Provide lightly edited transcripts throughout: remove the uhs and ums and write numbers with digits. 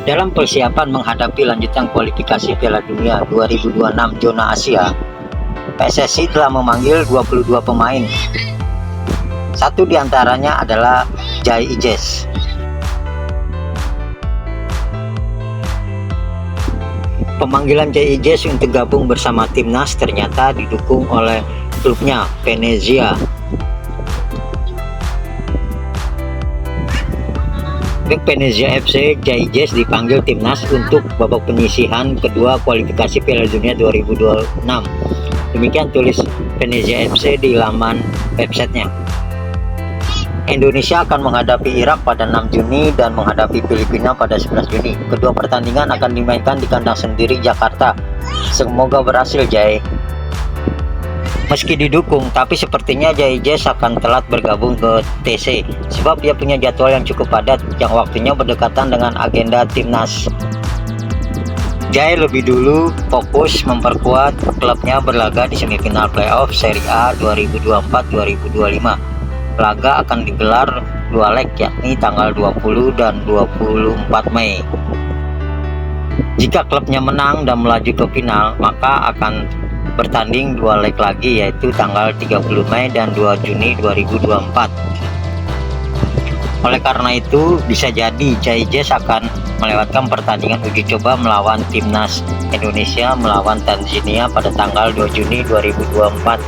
Dalam persiapan menghadapi lanjutan kualifikasi Piala Dunia 2026 zona Asia, PSSI telah memanggil 22 pemain. Satu diantaranya adalah Jai Ijes. Pemanggilan Jai Ijes untuk gabung bersama timnas ternyata didukung oleh klubnya Venezia. Bek Venezia FC Jai Ijes dipanggil timnas untuk babak penyisihan kedua kualifikasi Piala Dunia 2026. Demikian tulis Venezia FC di laman websitenya. Indonesia akan menghadapi Irak pada 6 Juni dan menghadapi Filipina pada 11 Juni. Kedua pertandingan akan dimainkan di kandang sendiri Jakarta. Semoga berhasil, Jai. Meski didukung, tapi sepertinya Jai Ijes akan telat bergabung ke TC sebab dia punya jadwal yang cukup padat yang waktunya berdekatan dengan agenda timnas. Jai lebih dulu fokus memperkuat klubnya berlaga di semifinal playoff Serie A 2024-2025. Laga akan digelar 2 leg, yakni tanggal 20 dan 24 Mei. Jika klubnya menang dan melaju ke final, maka akan bertanding 2 leg lagi, yaitu tanggal 30 Mei dan 2 Juni 2024. Oleh karena itu, bisa jadi Jai Ijes akan melewatkan pertandingan uji coba melawan timnas Indonesia melawan Tanzania pada tanggal 2 Juni 2024.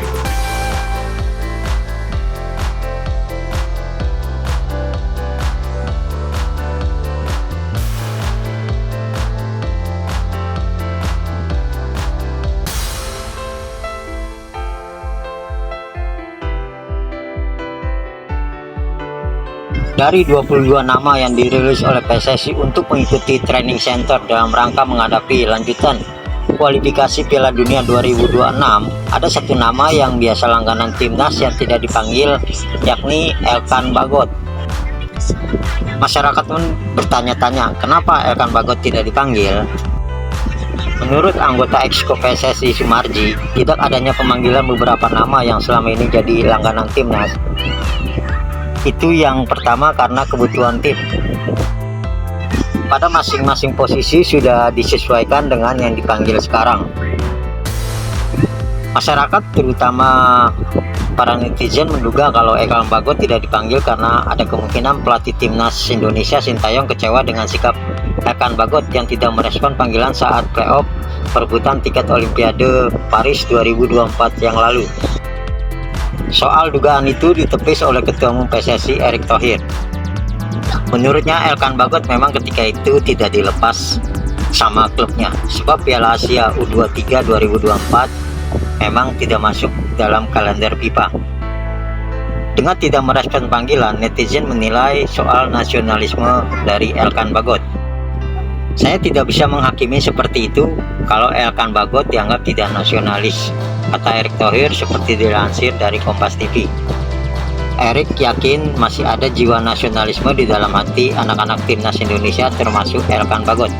Dari 22 nama yang dirilis oleh PSSI untuk mengikuti training center dalam rangka menghadapi lanjutan kualifikasi Piala Dunia 2026, ada satu nama yang biasa langganan timnas yang tidak dipanggil, yakni Elkan Bagot. Masyarakat pun bertanya-tanya, kenapa Elkan Bagot tidak dipanggil? Menurut anggota Exco PSSI Sumarji, tidak adanya pemanggilan beberapa nama yang selama ini jadi langganan timnas. Itu yang pertama karena kebutuhan tim. Pada masing-masing posisi sudah disesuaikan dengan yang dipanggil sekarang. Masyarakat terutama para netizen menduga kalau Elkan Bagot tidak dipanggil karena ada kemungkinan pelatih timnas Indonesia Sintayong kecewa dengan sikap Elkan Bagot yang tidak merespon panggilan saat playoff perebutan tiket Olimpiade Paris 2024 yang lalu. Soal dugaan itu ditepis oleh Ketua Umum PSSI Erick Thohir. Menurutnya Elkan Bagot memang ketika itu tidak dilepas sama klubnya sebab Piala Asia U23 2024 memang tidak masuk dalam kalender FIFA. Dengan tidak merespon panggilan, netizen menilai soal nasionalisme dari Elkan Bagot. Saya tidak bisa menghakimi seperti itu kalau Elkan Bagot dianggap tidak nasionalis, kata Erick Thohir seperti dilansir dari Kompas TV. Erick yakin masih ada jiwa nasionalisme di dalam hati anak-anak timnas Indonesia termasuk Elkan Bagot.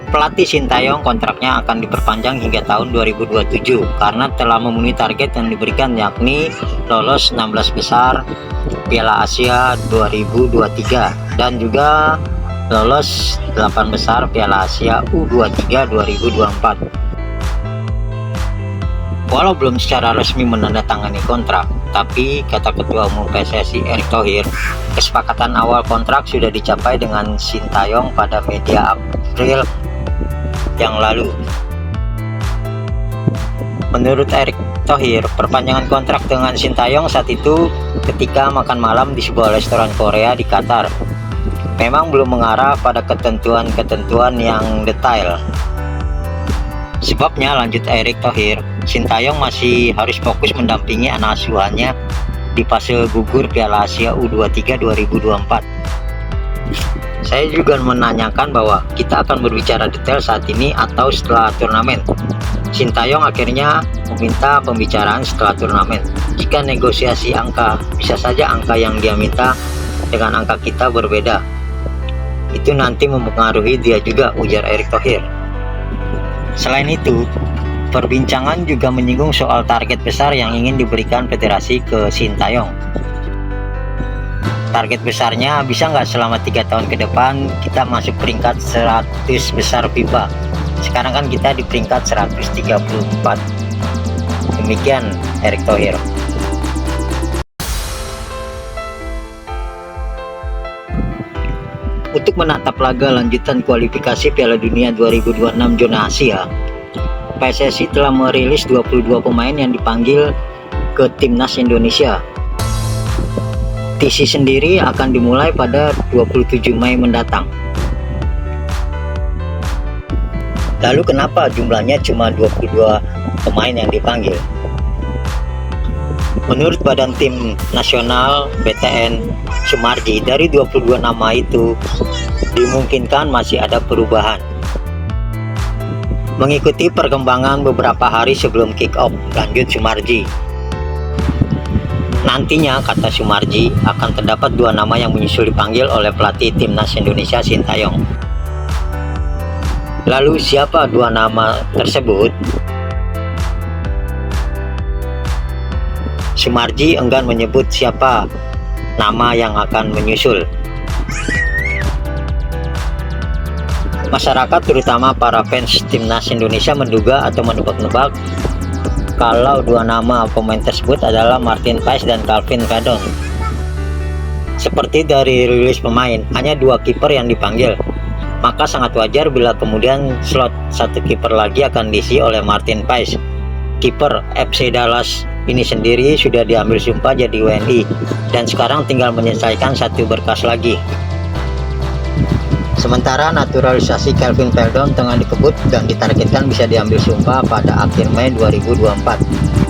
Pelatih Sintayong kontraknya akan diperpanjang hingga tahun 2027 karena telah memenuhi target yang diberikan, yakni lolos 16 besar Piala Asia 2023 dan juga lolos 8 besar Piala Asia U23 2024. Walau belum secara resmi menandatangani kontrak, tapi kata Ketua Umum PSSI Erick Thohir, kesepakatan awal kontrak sudah dicapai dengan Sintayong pada media April yang lalu. Menurut Erick Thohir, perpanjangan kontrak dengan Sintayong saat itu ketika makan malam di sebuah restoran Korea di Qatar memang belum mengarah pada ketentuan-ketentuan yang detail. Sebabnya, lanjut Erick Thohir, Sintayong masih harus fokus mendampingi anak asuhannya di fase gugur Piala Asia U23 2024. Saya juga menanyakan bahwa kita akan berbicara detail saat ini atau setelah turnamen. Sintayong akhirnya meminta pembicaraan setelah turnamen. Jika negosiasi angka, bisa saja angka yang dia minta dengan angka kita berbeda. Itu nanti mempengaruhi dia juga, ujar Erick Thohir. Selain itu, perbincangan juga menyinggung soal target besar yang ingin diberikan federasi ke Sintayong. Target besarnya bisa nggak selama 3 tahun ke depan kita masuk peringkat 100 besar FIBA. Sekarang kan kita di peringkat 134. Demikian Erick Thohir. Untuk menatap laga lanjutan kualifikasi Piala Dunia 2026 zona Asia, PSSI telah merilis 22 pemain yang dipanggil ke Timnas Indonesia. TC sendiri akan dimulai pada 27 Mei mendatang. Lalu kenapa jumlahnya cuma 22 pemain yang dipanggil? Menurut Badan Tim Nasional BTN Sumarji, dari 22 nama itu dimungkinkan masih ada perubahan. Mengikuti perkembangan beberapa hari sebelum kick-off, lanjut Sumarji. Nantinya, kata Sumarji, akan terdapat 2 nama yang menyusul dipanggil oleh pelatih Timnas Indonesia Sintayong. Lalu siapa 2 nama tersebut? Sumarji enggan menyebut siapa nama yang akan menyusul. Masyarakat, terutama para fans Timnas Indonesia, menduga atau menebak-nebak kalau 2 nama pemain tersebut adalah Martin Paes dan Calvin Verdon. Seperti dari rilis pemain, hanya 2 kiper yang dipanggil, maka sangat wajar bila kemudian slot 1 kiper lagi akan diisi oleh Martin Paes. Kiper FC Dallas ini sendiri sudah diambil sumpah jadi WNI dan sekarang tinggal menyelesaikan 1 berkas lagi. Sementara naturalisasi Calvin Verdon tengah dikebut dan ditargetkan bisa diambil sumpah pada akhir Mei 2024.